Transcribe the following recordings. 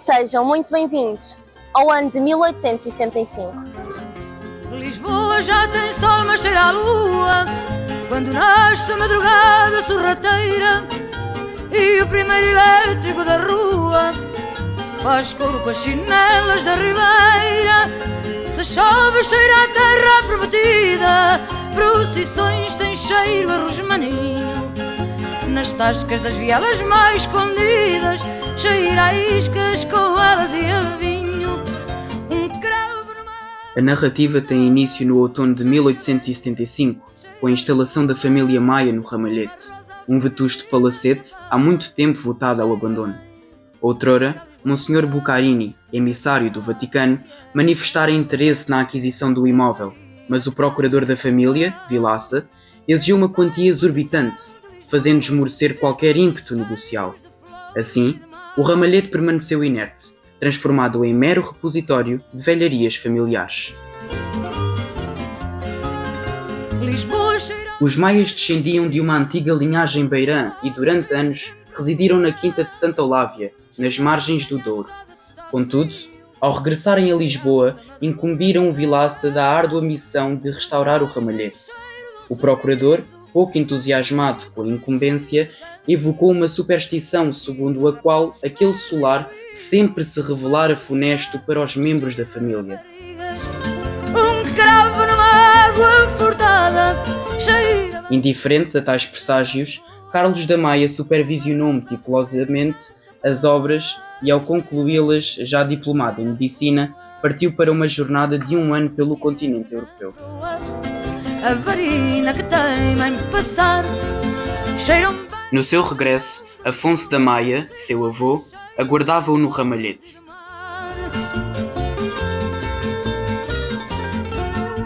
Sejam muito bem-vindos ao ano de 1875. Lisboa já tem sol, mas cheira a lua quando nasce a madrugada sorrateira e o primeiro elétrico da rua faz coro com as chinelas da ribeira. Se chove cheira a terra prometida, procissões têm cheiro a rosmaninho. Nas tascas das vielas mais escondidas cheira a iscas com elas e a vinho. Cravo no mar. A narrativa tem início no outono de 1875, com a instalação da família Maia no Ramalhete, um vetusto palacete há muito tempo votado ao abandono. Outrora, Monsenhor Bucarini, emissário do Vaticano, manifestara interesse na aquisição do imóvel, mas o procurador da família, Vilaça, exigiu uma quantia exorbitante, fazendo esmorecer qualquer ímpeto negocial. Assim, o Ramalhete permaneceu inerte, transformado em mero repositório de velharias familiares. Os Maias descendiam de uma antiga linhagem beirã e durante anos residiram na quinta de Santa Olávia, nas margens do Douro. Contudo, ao regressarem a Lisboa, incumbiram o Vilaça da árdua missão de restaurar o Ramalhete. O procurador, pouco entusiasmado com a incumbência, evocou uma superstição segundo a qual aquele solar sempre se revelara funesto para os membros da família. Cravo numa água furtada cheira. Indiferente a tais presságios, Carlos da Maia supervisionou meticulosamente as obras e, ao concluí-las, já diplomado em medicina, partiu para uma jornada de 1 ano pelo continente europeu. A varina que teima em passar cheiram bem. No seu regresso, Afonso da Maia, seu avô, aguardava-o no Ramalhete.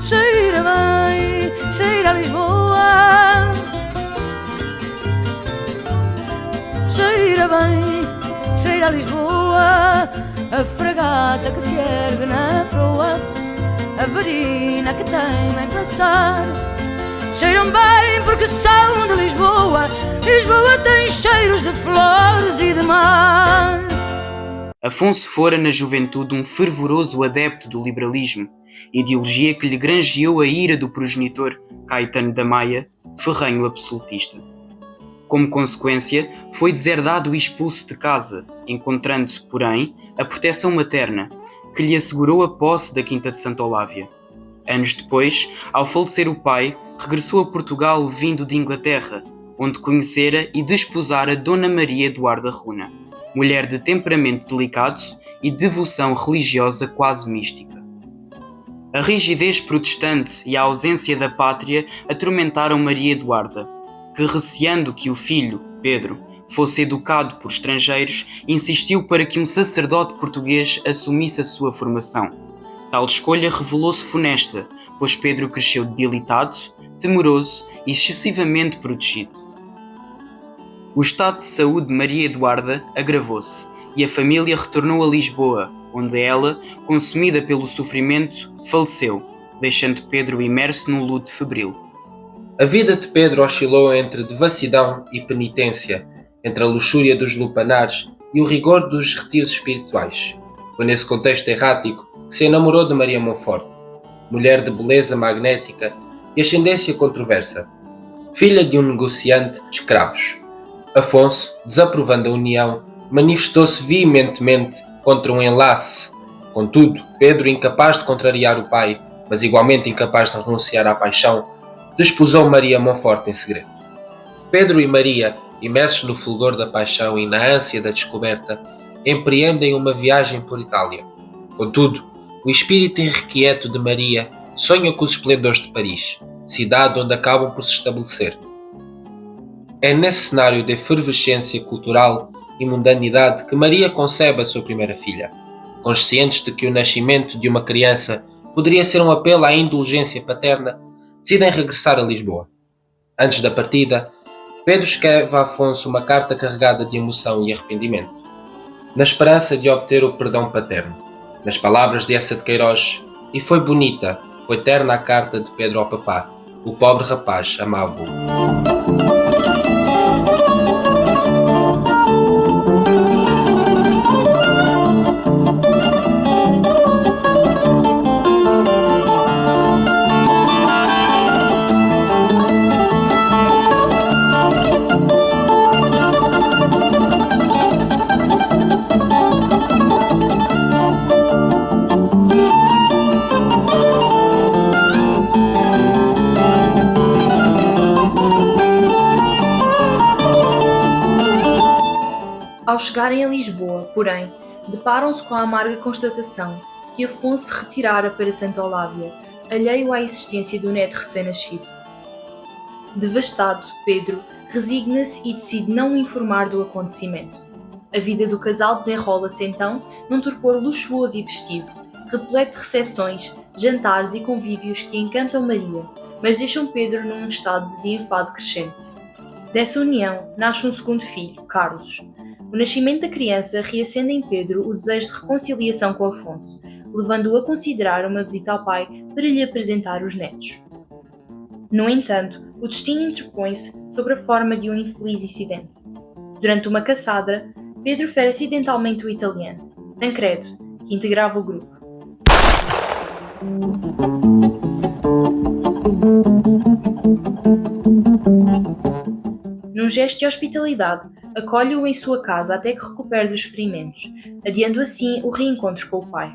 Cheira bem, cheira a Lisboa. Cheira bem, cheira a Lisboa. A fragata que se ergue na proa, a varina que teima em passar. Cheiram bem porque são de Lisboa. Lisboa tem cheiros de flores e de mar. Afonso fora na juventude um fervoroso adepto do liberalismo, ideologia que lhe granjeou a ira do progenitor Caetano da Maia, ferrenho absolutista. Como consequência, foi deserdado e expulso de casa, encontrando, porém, a proteção materna, que lhe assegurou a posse da quinta de Santa Olávia. Anos depois, ao falecer o pai, regressou a Portugal vindo de Inglaterra, onde conhecera e desposara Dona Maria Eduarda Runa, mulher de temperamento delicado e devoção religiosa quase mística. A rigidez protestante e a ausência da pátria atormentaram Maria Eduarda, que, receando que o filho, Pedro, fosse educado por estrangeiros, insistiu para que um sacerdote português assumisse a sua formação. Tal escolha revelou-se funesta, pois Pedro cresceu debilitado, temeroso e excessivamente protegido. O estado de saúde de Maria Eduarda agravou-se e a família retornou a Lisboa, onde ela, consumida pelo sofrimento, faleceu, deixando Pedro imerso num luto febril. A vida de Pedro oscilou entre devassidão e penitência, entre a luxúria dos lupanares e o rigor dos retiros espirituais. Foi nesse contexto errático que se enamorou de Maria Monforte, mulher de beleza magnética e ascendência controversa, filha de um negociante de escravos. Afonso, desaprovando a união, manifestou-se veementemente contra um enlace. Contudo, Pedro, incapaz de contrariar o pai, mas igualmente incapaz de renunciar à paixão, desposou Maria Monforte em segredo. Pedro e Maria, imersos no fulgor da paixão e na ânsia da descoberta, empreendem uma viagem por Itália. Contudo, o espírito irrequieto de Maria sonha com os esplendores de Paris, cidade onde acabam por se estabelecer. É nesse cenário de efervescência cultural e mundanidade que Maria concebe a sua primeira filha, conscientes de que o nascimento de uma criança poderia ser um apelo à indulgência paterna, decidem regressar a Lisboa. Antes da partida, Pedro escreve a Afonso uma carta carregada de emoção e arrependimento, na esperança de obter o perdão paterno. Nas palavras de Essa de Queiroz, e foi bonita, foi terna a carta de Pedro ao papá, o pobre rapaz amava-o. Ao chegarem a Lisboa, porém, deparam-se com a amarga constatação de que Afonso se retirara para Santa Olávia, alheio à existência do neto recém-nascido. Devastado, Pedro resigna-se e decide não o informar do acontecimento. A vida do casal desenrola-se então num torpor luxuoso e festivo, repleto de recepções, jantares e convívios que encantam Maria, mas deixam Pedro num estado de enfado crescente. Dessa união nasce um segundo filho, Carlos. O nascimento da criança reacende em Pedro o desejo de reconciliação com Afonso, levando-o a considerar uma visita ao pai para lhe apresentar os netos. No entanto, o destino interpõe-se sob a forma de um infeliz incidente. Durante uma caçada, Pedro fere acidentalmente o italiano, Tancredo, que integrava o grupo. Num gesto de hospitalidade, acolhe-o em sua casa até que recupere dos ferimentos, adiando assim o reencontro com o pai.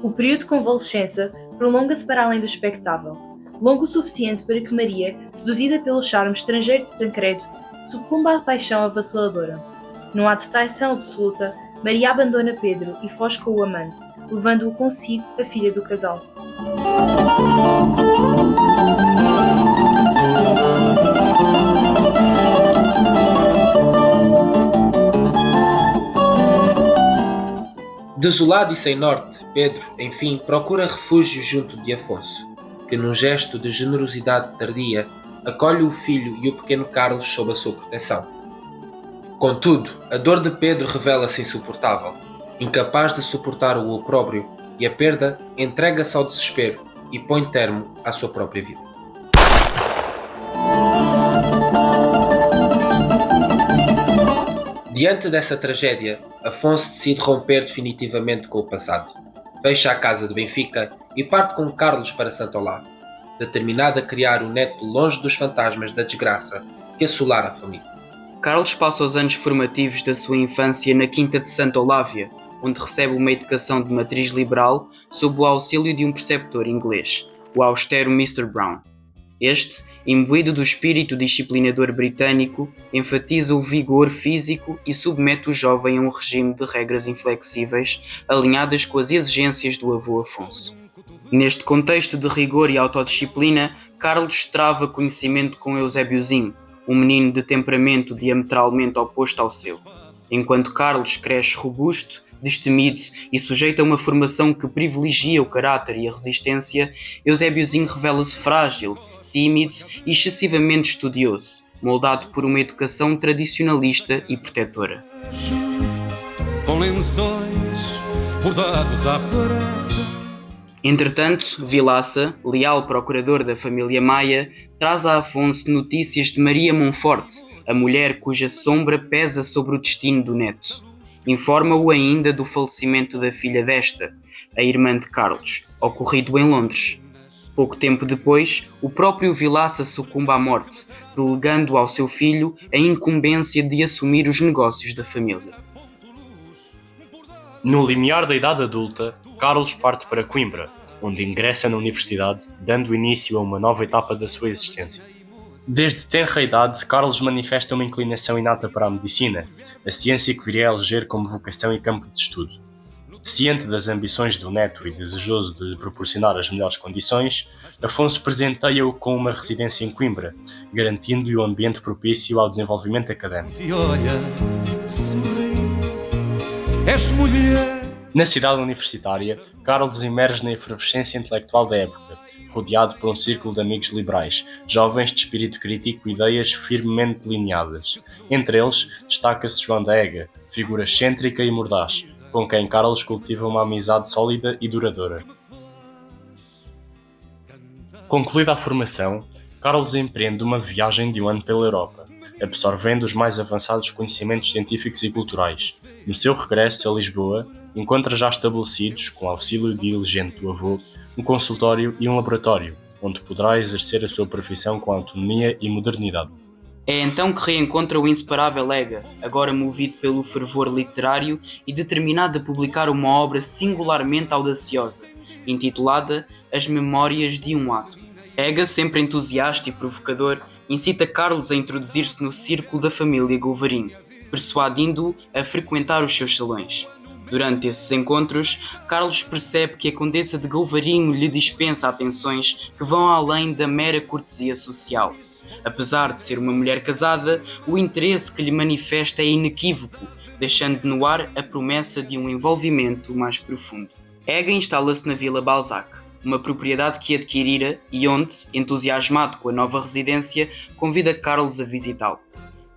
O período de convalescença prolonga-se para além do expectável, longo o suficiente para que Maria, seduzida pelo charme estrangeiro de Tancredo, sucumba à paixão avassaladora. Num ato de traição absoluta, Maria abandona Pedro e foge com o amante, levando-o consigo a filha do casal. Desolado e sem norte, Pedro, enfim, procura refúgio junto de Afonso, que num gesto de generosidade tardia, acolhe o filho e o pequeno Carlos sob a sua proteção. Contudo, a dor de Pedro revela-se insuportável. Incapaz de suportar o opróbrio e a perda, entrega-se ao desespero e põe termo à sua própria vida. Diante dessa tragédia, Afonso decide romper definitivamente com o passado. Fecha a casa de Benfica e parte com Carlos para Santa Olávia, determinado a criar o neto longe dos fantasmas da desgraça que assolara a família. Carlos passa os anos formativos da sua infância na Quinta de Santa Olávia, onde recebe uma educação de matriz liberal sob o auxílio de um preceptor inglês, o austero Mr. Brown. Este, imbuído do espírito disciplinador britânico, enfatiza o vigor físico e submete o jovem a um regime de regras inflexíveis alinhadas com as exigências do avô Afonso. Neste contexto de rigor e autodisciplina, Carlos trava conhecimento com Eusébiozinho, um menino de temperamento diametralmente oposto ao seu. Enquanto Carlos cresce robusto, destemido e sujeito a uma formação que privilegia o caráter e a resistência, Eusébiozinho revela-se frágil, tímido e excessivamente estudioso, moldado por uma educação tradicionalista e protetora. Com lençóis bordados à pressa. Entretanto, Vilaça, leal procurador da família Maia, traz a Afonso notícias de Maria Monforte, a mulher cuja sombra pesa sobre o destino do neto. Informa-o ainda do falecimento da filha desta, a irmã de Carlos, ocorrido em Londres. Pouco tempo depois, o próprio Vilaça sucumba à morte, delegando ao seu filho a incumbência de assumir os negócios da família. No limiar da idade adulta, Carlos parte para Coimbra, onde ingressa na universidade, dando início a uma nova etapa da sua existência. Desde tenra idade, Carlos manifesta uma inclinação inata para a medicina, a ciência que viria a eleger como vocação e campo de estudo. Ciente das ambições do neto e desejoso de lhe proporcionar as melhores condições, Afonso presenteia-o com uma residência em Coimbra, garantindo-lhe um ambiente propício ao desenvolvimento académico. E olha, sorri, és mulher. Na cidade universitária, Carlos emerge na efervescência intelectual da época, rodeado por um círculo de amigos liberais, jovens de espírito crítico e ideias firmemente delineadas. Entre eles, destaca-se João da Ega, figura excêntrica e mordaz, com quem Carlos cultiva uma amizade sólida e duradoura. Concluída a formação, Carlos empreende uma viagem de um ano pela Europa, absorvendo os mais avançados conhecimentos científicos e culturais. No seu regresso a Lisboa, encontra já estabelecidos, com auxílio diligente do avô, um consultório e um laboratório, onde poderá exercer a sua profissão com autonomia e modernidade. É então que reencontra o inseparável Ega, agora movido pelo fervor literário e determinado a publicar uma obra singularmente audaciosa, intitulada as memórias de um ato. Ega, sempre entusiasta e provocador, incita Carlos a introduzir-se no círculo da família Gouvarin, persuadindo-o a frequentar os seus salões. Durante esses encontros, Carlos percebe que a Condessa de Gouvarinho lhe dispensa atenções que vão além da mera cortesia social. Apesar de ser uma mulher casada, o interesse que lhe manifesta é inequívoco, deixando no ar a promessa de um envolvimento mais profundo. Ega instala-se na Vila Balzac, uma propriedade que adquirira e onde, entusiasmado com a nova residência, convida Carlos a visitá-lo.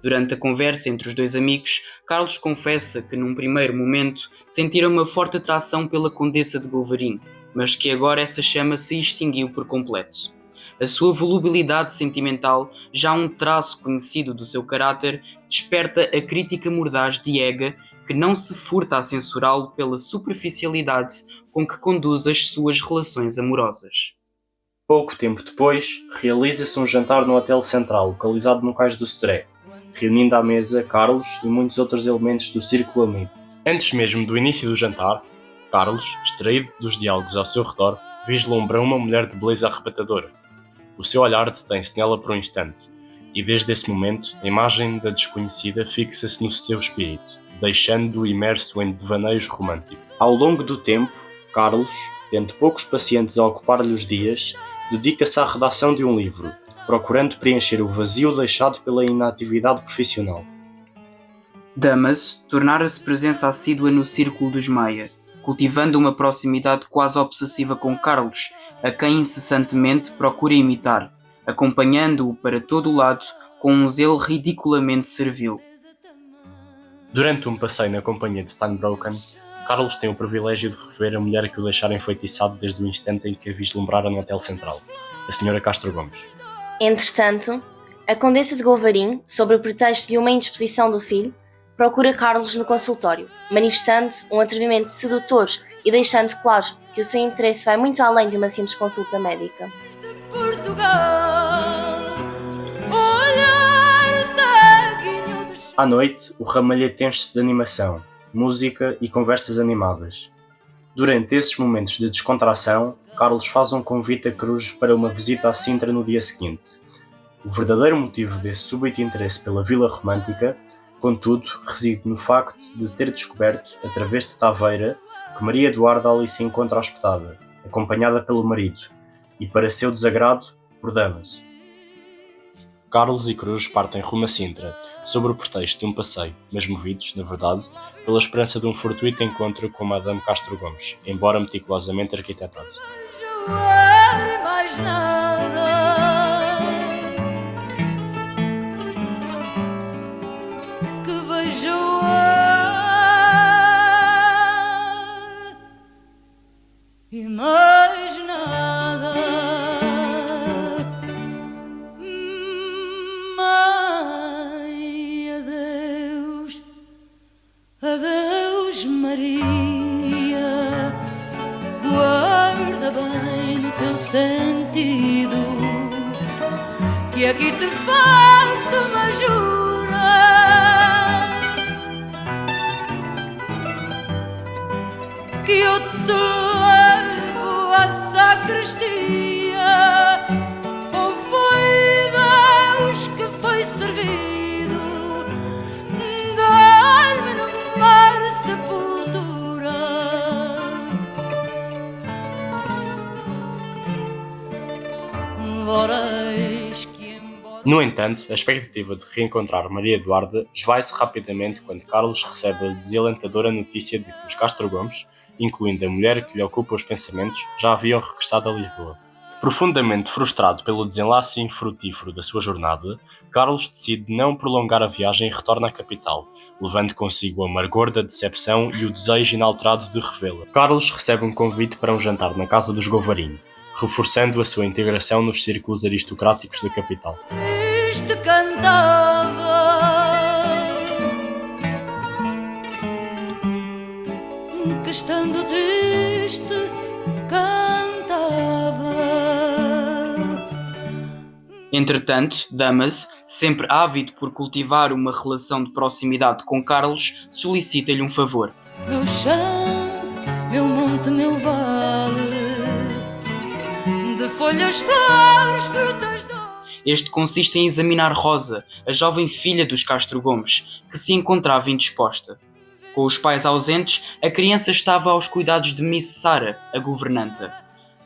Durante a conversa entre os dois amigos, Carlos confessa que num primeiro momento sentira uma forte atração pela Condessa de Gouvarin, mas que agora essa chama se extinguiu por completo. A sua volubilidade sentimental, já um traço conhecido do seu caráter, desperta a crítica mordaz de Ega, que não se furta a censurá-lo pela superficialidade com que conduz as suas relações amorosas. Pouco tempo depois, realiza-se um jantar no Hotel Central, localizado no Cais do Sodré, reunindo à mesa Carlos e muitos outros elementos do círculo amigo. Antes mesmo do início do jantar, Carlos, distraído dos diálogos ao seu redor, vislumbra uma mulher de beleza arrebatadora. O seu olhar detém-se nela por um instante, e desde esse momento a imagem da desconhecida fixa-se no seu espírito, deixando-o imerso em devaneios românticos. Ao longo do tempo, Carlos, tendo poucos pacientes a ocupar-lhe os dias, dedica-se à redação de um livro, procurando preencher o vazio deixado pela inatividade profissional. Damaso tornara-se presença assídua no círculo dos Maia, cultivando uma proximidade quase obsessiva com Carlos, a quem incessantemente procura imitar, acompanhando-o para todo o lado com um zelo ridiculamente servil. Durante um passeio na companhia de Steinbrocken, Carlos tem o privilégio de rever a mulher que o deixara enfeitiçado desde o instante em que a vislumbrara no Hotel Central, a Sra. Castro Gomes. Entretanto, a Condessa de Gouvarin, sob o pretexto de uma indisposição do filho, procura Carlos no consultório, manifestando um atrevimento sedutor e deixando claro que o seu interesse vai muito além de uma simples consulta médica. À noite, o ramalhete enche-se de animação, música e conversas animadas. Durante esses momentos de descontração, Carlos faz um convite a Cruz para uma visita a Sintra no dia seguinte. O verdadeiro motivo desse súbito interesse pela Vila Romântica, contudo, reside no facto de ter descoberto, através de Taveira, que Maria Eduarda ali se encontra hospedada, acompanhada pelo marido, e para seu desagrado, por Damaso. Carlos e Cruz partem rumo a Sintra, sob o pretexto de um passeio, mas movidos, na verdade, pela esperança de um fortuito encontro com Madame Castro Gomes, embora meticulosamente arquitetado. Mais nada. Que vejo o ar e mais nada. Mãe, adeus, adeus, Maria, guarda bem no teu sentido, que aqui te faço uma jura, que eu te levo à sacristia, ou foi Deus que foi servido, dar-me no mar sepultura. No entanto, a expectativa de reencontrar Maria Eduarda esvai-se rapidamente quando Carlos recebe a desalentadora notícia de que os Castro Gomes, incluindo a mulher que lhe ocupa os pensamentos, já haviam regressado a Lisboa. Profundamente frustrado pelo desenlace infrutífero da sua jornada, Carlos decide não prolongar a viagem e retorna à capital, levando consigo o amargor da decepção e o desejo inalterado de revê-la. Carlos recebe um convite para um jantar na casa dos Gouvarin, reforçando a sua integração nos círculos aristocráticos da capital. Triste cantava, que estando triste cantava. Entretanto, Damaso, sempre ávido por cultivar uma relação de proximidade com Carlos, solicita-lhe um favor. Meu chão, meu monte, meu vale, de folhas, flores, frutas doces. Este consiste em examinar Rosa, a jovem filha dos Castro Gomes, que se encontrava indisposta. Com os pais ausentes, a criança estava aos cuidados de Miss Sara, a governanta.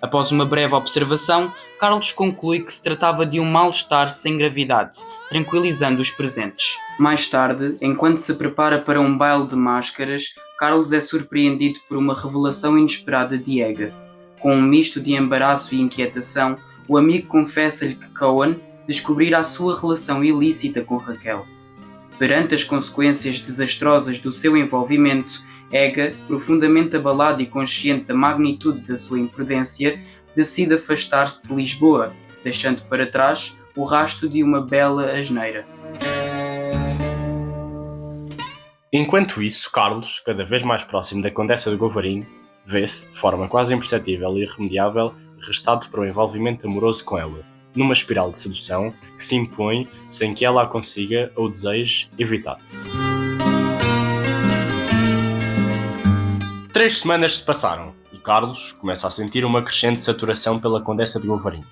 Após uma breve observação, Carlos conclui que se tratava de um mal-estar sem gravidade, tranquilizando os presentes. Mais tarde, enquanto se prepara para um baile de máscaras, Carlos é surpreendido por uma revelação inesperada de Ega. Com um misto de embaraço e inquietação, o amigo confessa-lhe que Cohen descobrira a sua relação ilícita com Raquel. Perante as consequências desastrosas do seu envolvimento, Ega, profundamente abalado e consciente da magnitude da sua imprudência, decide afastar-se de Lisboa, deixando para trás o rastro de uma bela asneira. Enquanto isso, Carlos, cada vez mais próximo da Condessa de Govarim, vê-se, de forma quase imperceptível e irremediável, arrastado para um envolvimento amoroso com ela, numa espiral de sedução que se impõe sem que ela a consiga ou deseje evitar. 3 semanas se passaram e Carlos começa a sentir uma crescente saturação pela Condessa de Govarim.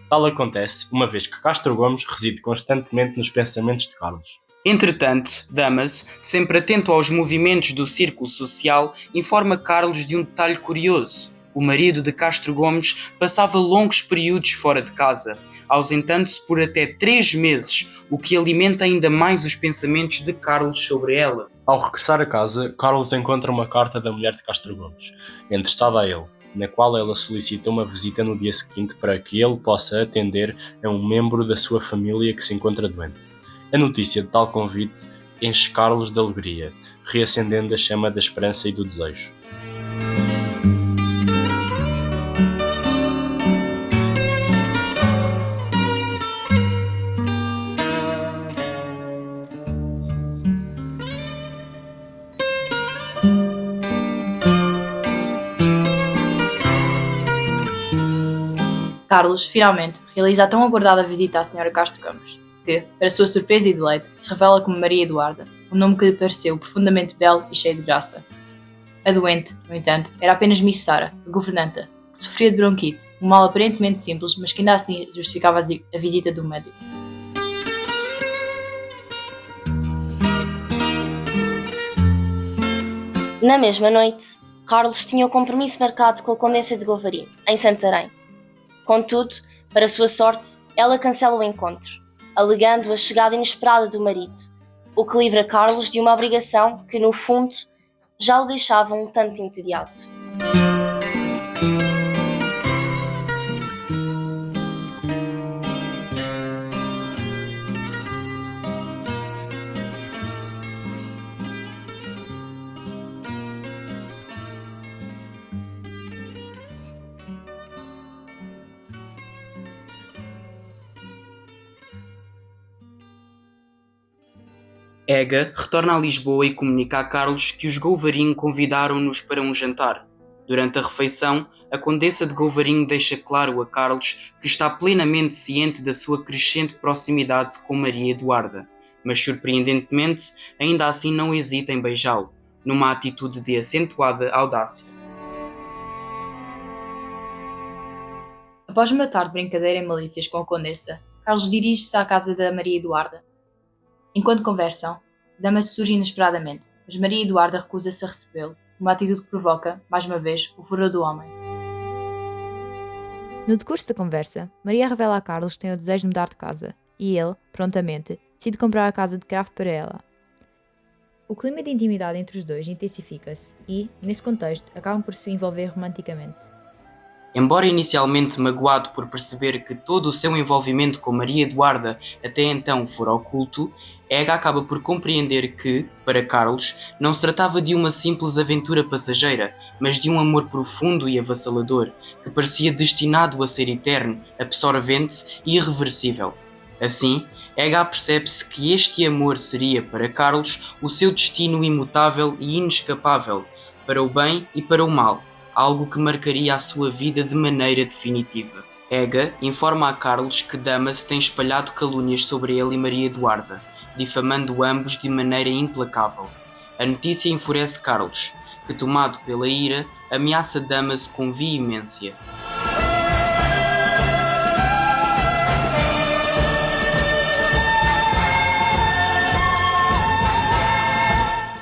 Tal acontece uma vez que Castro Gomes reside constantemente nos pensamentos de Carlos. Entretanto, Damaso, sempre atento aos movimentos do círculo social, informa Carlos de um detalhe curioso. O marido de Castro Gomes passava longos períodos fora de casa, ausentando-se por até 3 meses, o que alimenta ainda mais os pensamentos de Carlos sobre ela. Ao regressar a casa, Carlos encontra uma carta da mulher de Castro Gomes, interessada a ele, na qual ela solicita uma visita no dia seguinte para que ele possa atender a um membro da sua família que se encontra doente. A notícia de tal convite enche Carlos de alegria, reacendendo a chama da esperança e do desejo. Carlos, finalmente, realiza a tão aguardada visita à Sra. Castro Gomes, que, para sua surpresa e deleite, se revela como Maria Eduarda, um nome que lhe pareceu profundamente belo e cheio de graça. A doente, no entanto, era apenas Miss Sara, a governanta, que sofria de bronquite, um mal aparentemente simples, mas que ainda assim justificava a visita do médico. Na mesma noite, Carlos tinha o compromisso marcado com a Condessa de Govarim, em Santarém. Contudo, para sua sorte, ela cancela o encontro, alegando a chegada inesperada do marido, o que livra Carlos de uma obrigação que, no fundo, já o deixava um tanto entediado. Ega retorna a Lisboa e comunica a Carlos que os Govarim convidaram-nos para um jantar. Durante a refeição, a Condessa de Govarim deixa claro a Carlos que está plenamente ciente da sua crescente proximidade com Maria Eduarda, mas surpreendentemente ainda assim não hesita em beijá-lo, numa atitude de acentuada audácia. Após uma tarde de brincadeira e malícias com a Condessa, Carlos dirige-se à casa da Maria Eduarda. Enquanto conversam, Damaso surge inesperadamente, mas Maria Eduarda recusa-se a recebê-lo, uma atitude que provoca, mais uma vez, o furor do homem. No decurso da conversa, Maria revela a Carlos que tem o desejo de mudar de casa, e ele, prontamente, decide comprar a casa de Kraft para ela. O clima de intimidade entre os dois intensifica-se e, nesse contexto, acabam por se envolver romanticamente. Embora inicialmente magoado por perceber que todo o seu envolvimento com Maria Eduarda até então fora oculto, Ega acaba por compreender que, para Carlos, não se tratava de uma simples aventura passageira, mas de um amor profundo e avassalador, que parecia destinado a ser eterno, absorvente e irreversível. Assim, Ega percebe-se que este amor seria, para Carlos, o seu destino imutável e inescapável, para o bem e para o mal, algo que marcaria a sua vida de maneira definitiva. Ega informa a Carlos que Damaso tem espalhado calúnias sobre ele e Maria Eduarda, difamando ambos de maneira implacável. A notícia enfurece Carlos, que, tomado pela ira, ameaça Damaso com veemência.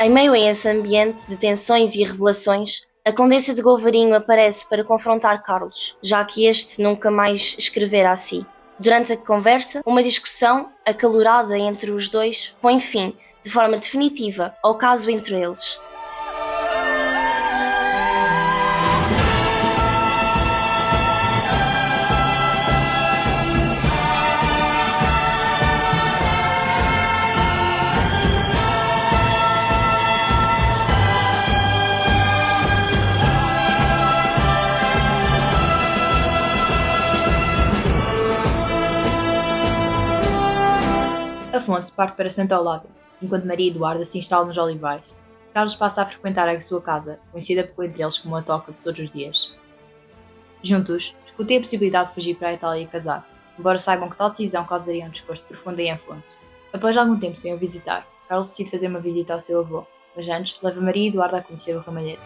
Em meio a esse ambiente de tensões e revelações, a Condessa de Golvarinho aparece para confrontar Carlos, já que este nunca mais escrevera a si. Durante a conversa, uma discussão acalorada entre os dois põe fim, de forma definitiva, ao caso entre eles. Afonso parte para Santa Olávia, enquanto Maria Eduarda se instala nos Olivais. Carlos passa a frequentar a sua casa, conhecida por entre eles como a toca de todos os dias. Juntos, discutem a possibilidade de fugir para a Itália e casar, embora saibam que tal decisão causaria um desgosto profundo em Afonso. Após algum tempo sem o visitar, Carlos decide fazer uma visita ao seu avô, mas antes leva Maria Eduarda a conhecer o ramalhete.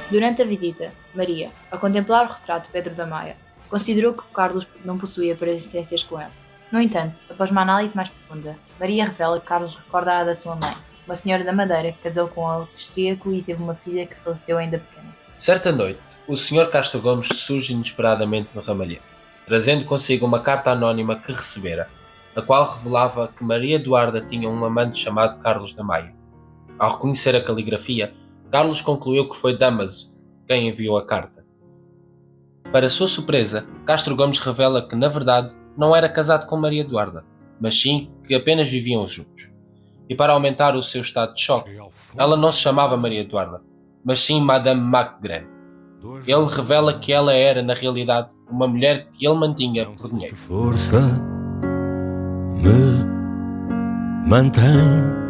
Durante a visita, Maria, ao contemplar o retrato de Pedro da Maia, considerou que Carlos não possuía parecências com ele. No entanto, após uma análise mais profunda, Maria revela que Carlos recorda a da sua mãe, uma senhora da Madeira que casou com um austríaco e teve uma filha que faleceu ainda pequena. Certa noite, o Sr. Castro Gomes surge inesperadamente no ramalhete, trazendo consigo uma carta anónima que recebera, a qual revelava que Maria Eduarda tinha um amante chamado Carlos da Maia. Ao reconhecer a caligrafia, Carlos concluiu que foi Dámaso quem enviou a carta. Para sua surpresa, Castro Gomes revela que, na verdade, não era casado com Maria Eduarda, mas sim que apenas viviam juntos. E para aumentar o seu estado de choque, ela não se chamava Maria Eduarda, mas sim Madame Macgren. Ele revela que ela era, na realidade, uma mulher que ele mantinha por dinheiro. Força me mantém.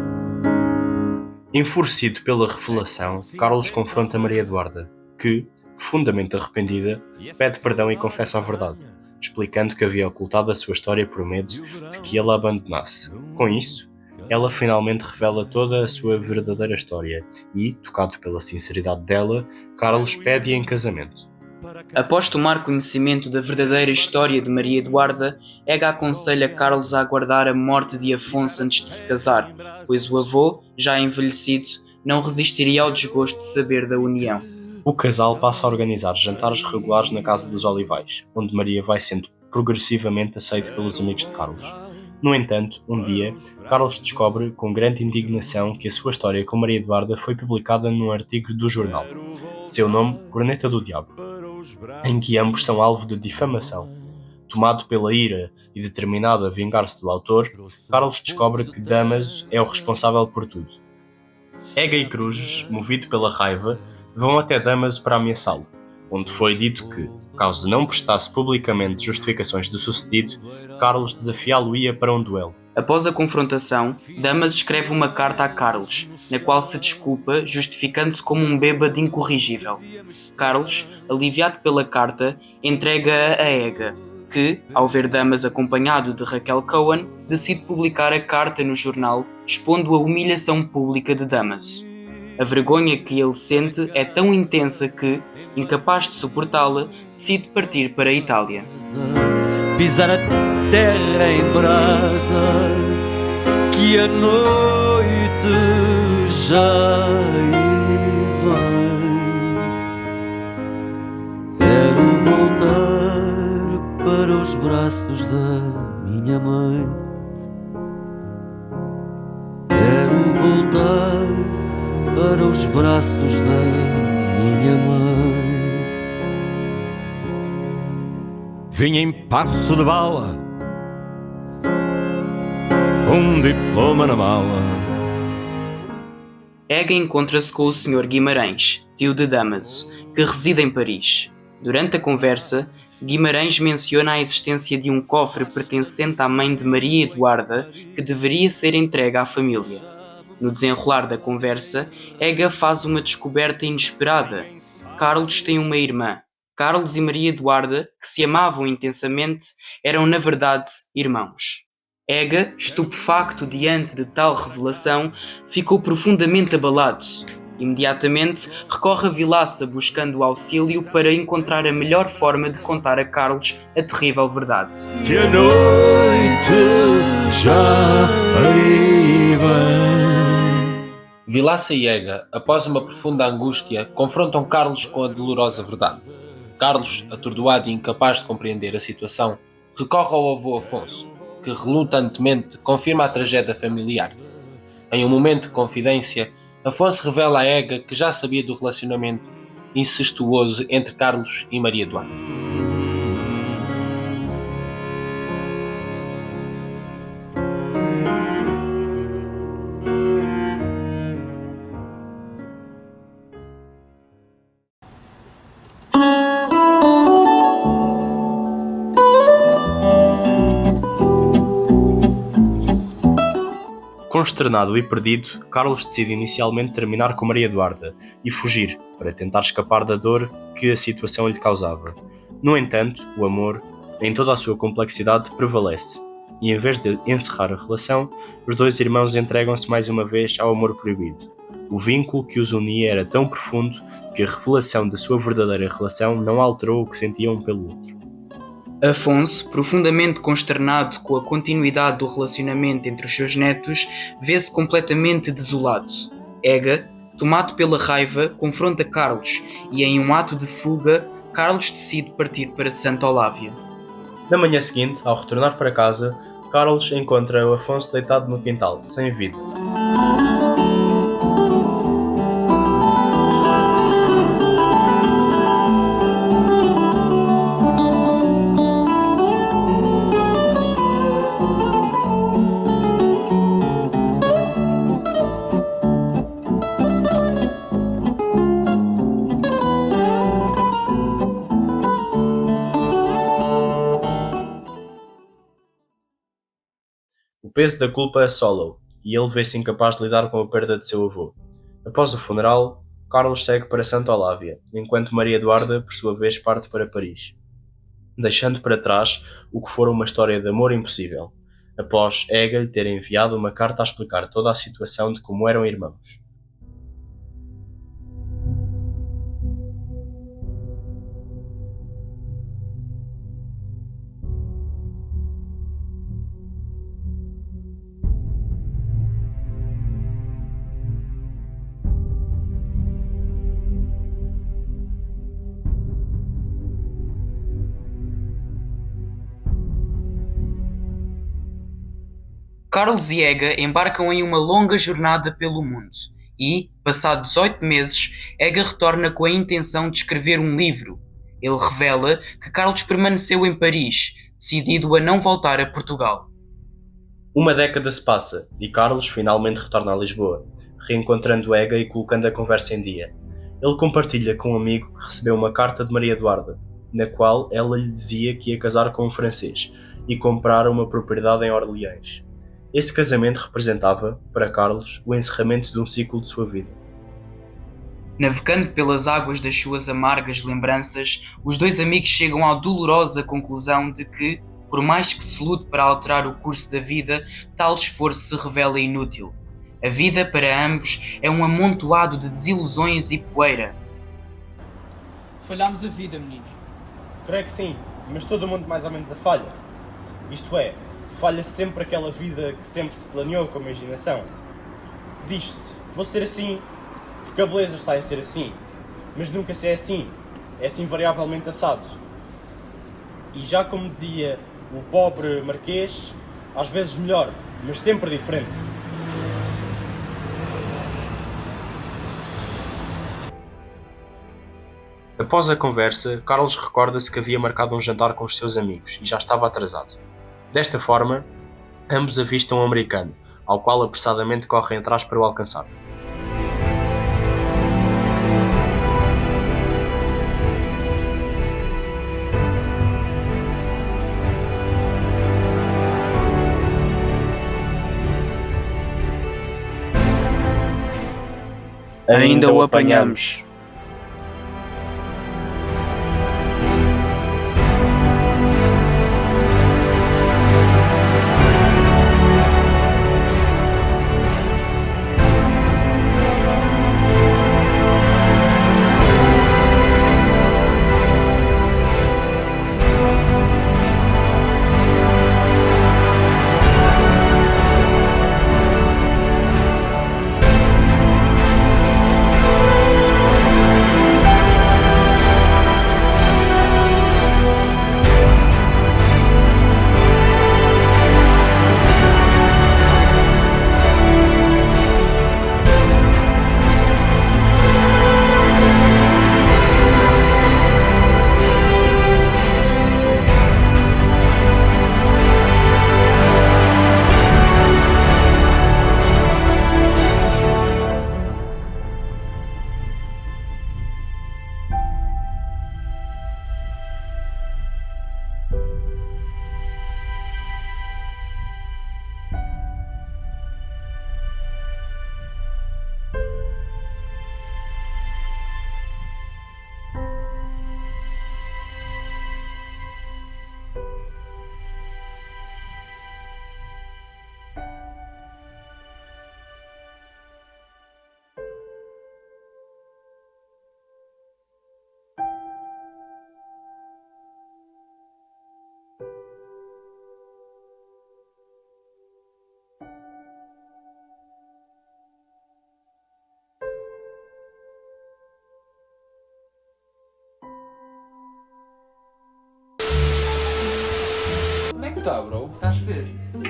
Enfurecido pela revelação, Carlos confronta Maria Eduarda, que, profundamente arrependida, pede perdão e confessa a verdade, explicando que havia ocultado a sua história por medo de que ele a abandonasse. Com isso, ela finalmente revela toda a sua verdadeira história e, tocado pela sinceridade dela, Carlos pede-a em casamento. Após tomar conhecimento da verdadeira história de Maria Eduarda, Ega aconselha Carlos a aguardar a morte de Afonso antes de se casar, pois o avô, já envelhecido, não resistiria ao desgosto de saber da união. O casal passa a organizar jantares regulares na Casa dos Olivais, onde Maria vai sendo progressivamente aceita pelos amigos de Carlos. No entanto, um dia, Carlos descobre com grande indignação que a sua história com Maria Eduarda foi publicada num artigo do jornal, seu nome Corneta do Diabo, em que ambos são alvo de difamação. Tomado pela ira e determinado a vingar-se do autor, Carlos descobre que Dámaso é o responsável por tudo. Ega e Cruzes, movido pela raiva, vão até Dámaso para ameaçá-lo, onde foi dito que, caso não prestasse publicamente justificações do sucedido, Carlos desafiá-lo-ia para um duelo. Após a confrontação, Dámaso escreve uma carta a Carlos, na qual se desculpa, justificando-se como um bêbado incorrigível. Carlos, aliviado pela carta, entrega-a a Ega, que, ao ver Dámaso acompanhado de Raquel Cohen, decide publicar a carta no jornal, expondo a humilhação pública de Dámaso. A vergonha que ele sente é tão intensa que, incapaz de suportá-la, decide partir para a Itália. Pisar a terra em brasa, que a noite já vem. Quero voltar para os braços da minha mãe. Quero voltar para os braços da minha mãe. Vinha em passo de bala, um diploma na mala. Ega encontra-se com o Sr. Guimarães, tio de Dámaso, que reside em Paris. Durante a conversa, Guimarães menciona a existência de um cofre pertencente à mãe de Maria Eduarda que deveria ser entregue à família. No desenrolar da conversa, Ega faz uma descoberta inesperada. Carlos tem uma irmã. Carlos e Maria Eduarda, que se amavam intensamente, eram na verdade irmãos. Ega, estupefacto diante de tal revelação, ficou profundamente abalado. Imediatamente, recorre a Vilaça buscando auxílio para encontrar a melhor forma de contar a Carlos a terrível verdade. Que a noite já aí vem. Vilaça e Ega, após uma profunda angústia, confrontam Carlos com a dolorosa verdade. Carlos, atordoado e incapaz de compreender a situação, recorre ao avô Afonso, que relutantemente confirma a tragédia familiar. Em um momento de confidência, Afonso revela a Ega que já sabia do relacionamento incestuoso entre Carlos e Maria Duarte. Consternado e perdido, Carlos decide inicialmente terminar com Maria Eduarda e fugir, para tentar escapar da dor que a situação lhe causava. No entanto, o amor, em toda a sua complexidade, prevalece, e em vez de encerrar a relação, os dois irmãos entregam-se mais uma vez ao amor proibido. O vínculo que os unia era tão profundo que a revelação da sua verdadeira relação não alterou o que sentiam um pelo outro. Afonso, profundamente consternado com a continuidade do relacionamento entre os seus netos, vê-se completamente desolado. Ega, tomado pela raiva, confronta Carlos e, em um ato de fuga, Carlos decide partir para Santa Olávia. Na manhã seguinte, ao retornar para casa, Carlos encontra o Afonso deitado no quintal, sem vida. O peso da culpa assola-o, e ele vê-se incapaz de lidar com a perda de seu avô. Após o funeral, Carlos segue para Santa Olávia, enquanto Maria Eduarda, por sua vez, parte para Paris, deixando para trás o que fora uma história de amor impossível, após Ega lhe ter enviado uma carta a explicar toda a situação de como eram irmãos. Carlos e Ega embarcam em uma longa jornada pelo mundo e, passados 18 meses, Ega retorna com a intenção de escrever um livro. Ele revela que Carlos permaneceu em Paris, decidido a não voltar a Portugal. Uma década se passa e Carlos finalmente retorna a Lisboa, reencontrando Ega e colocando a conversa em dia. Ele compartilha com um amigo que recebeu uma carta de Maria Eduarda, na qual ela lhe dizia que ia casar com um francês e comprar uma propriedade em Orleans. Esse casamento representava, para Carlos, o encerramento de um ciclo de sua vida. Navegando pelas águas das suas amargas lembranças, os dois amigos chegam à dolorosa conclusão de que, por mais que se lute para alterar o curso da vida, tal esforço se revela inútil. A vida, para ambos, é um amontoado de desilusões e poeira. Falhámos a vida, menino. Creio que sim, mas todo mundo mais ou menos a falha. Isto é, falha-se sempre aquela vida que sempre se planeou com a imaginação. Diz-se, vou ser assim, porque a beleza está em ser assim. Mas nunca se é assim invariavelmente assado. E já como dizia o pobre marquês, às vezes melhor, mas sempre diferente. Após a conversa, Carlos recorda-se que havia marcado um jantar com os seus amigos e já estava atrasado. Desta forma, ambos avistam um americano, ao qual apressadamente correm atrás para o alcançar. Ainda o apanhamos. está, bro? Estás a ver? Como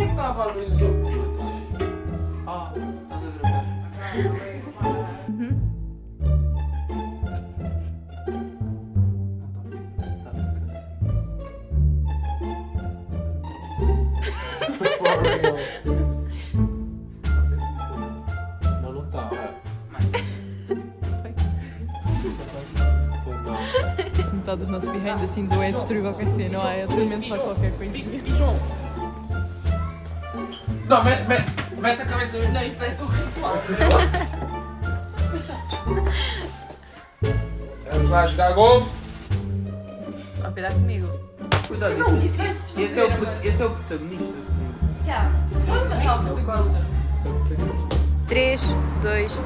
é que está a barba aí do seu puto? Ah, estás a drogar. For real. Não está. Metade dos nossos behind the scenes ou é destruir qualquer cena ou é atualmente para qualquer coisinha. Não, mete a cabeça. Não, isto parece um ritual. Vamos lá jogar golfe. Ó, cuidado comigo. Cuidado, esse é o protagonista. Já, só de matar o protagonista. 3, 2, 1.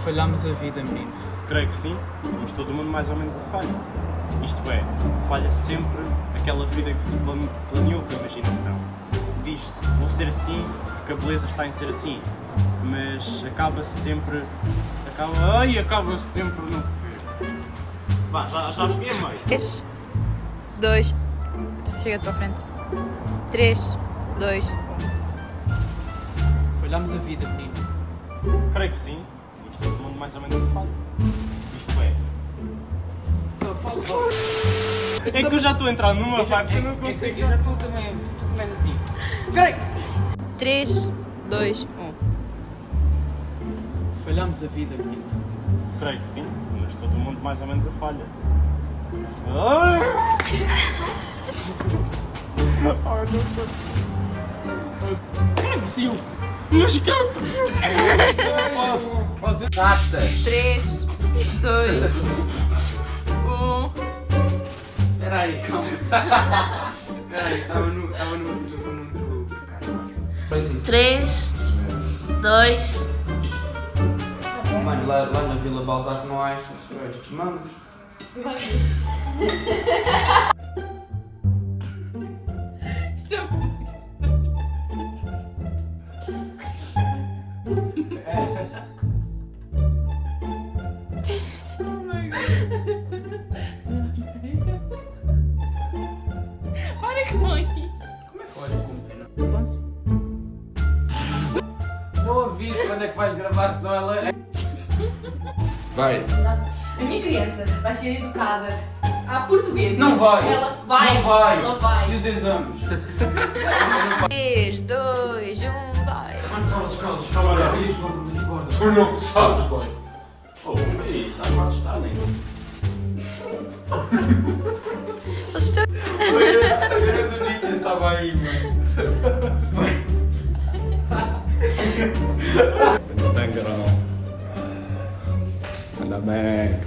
Falhámos a vida, menino. Creio que sim, mas todo mundo mais ou menos a falha. Isto é, falha sempre aquela vida que se planeou com a imaginação. Diz-se, vou ser assim porque a beleza está em ser assim, mas acaba-se sempre... acaba-se sempre no... Vá, já cheguei a meio. 3, 2, chega-te para a frente. 3, 2, 1. Falhámos a vida, menino. Creio que sim, mas todo mundo mais ou menos a falha. Isto é... Só fala. É que eu já estou a entrar numa vibe que eu não consigo. Eu já estou também. Tu começas assim. Creio que sim. 3, 2, 1. Falhámos a vida, menino. Creio que sim, mas todo mundo mais ou menos a falha. Creio que sim, mas creio que sim. Basta. 3, 2, 1. Espera aí, calma. Espera aí, estava numa situação muito precária. 3, 2, Mano, lá na Vila Balzac não há estes mamos. Para com isso. Como é que olha com pena? Afonso? Não avise quando é que vais gravar, senão ela... Vai. A minha criança vai ser educada à portuguesa. Não vai! Ela vai! Não vai! Ela vai! E os exames? 3, 2, 1, vai! Carlos, Calma, calma. não. Tu não sabes, boy. Oh, é isso, está-me a assustar, nem. Vocês estão... Eu sabia que esse estava aí, mano. Anda bem, grão. Anda bem.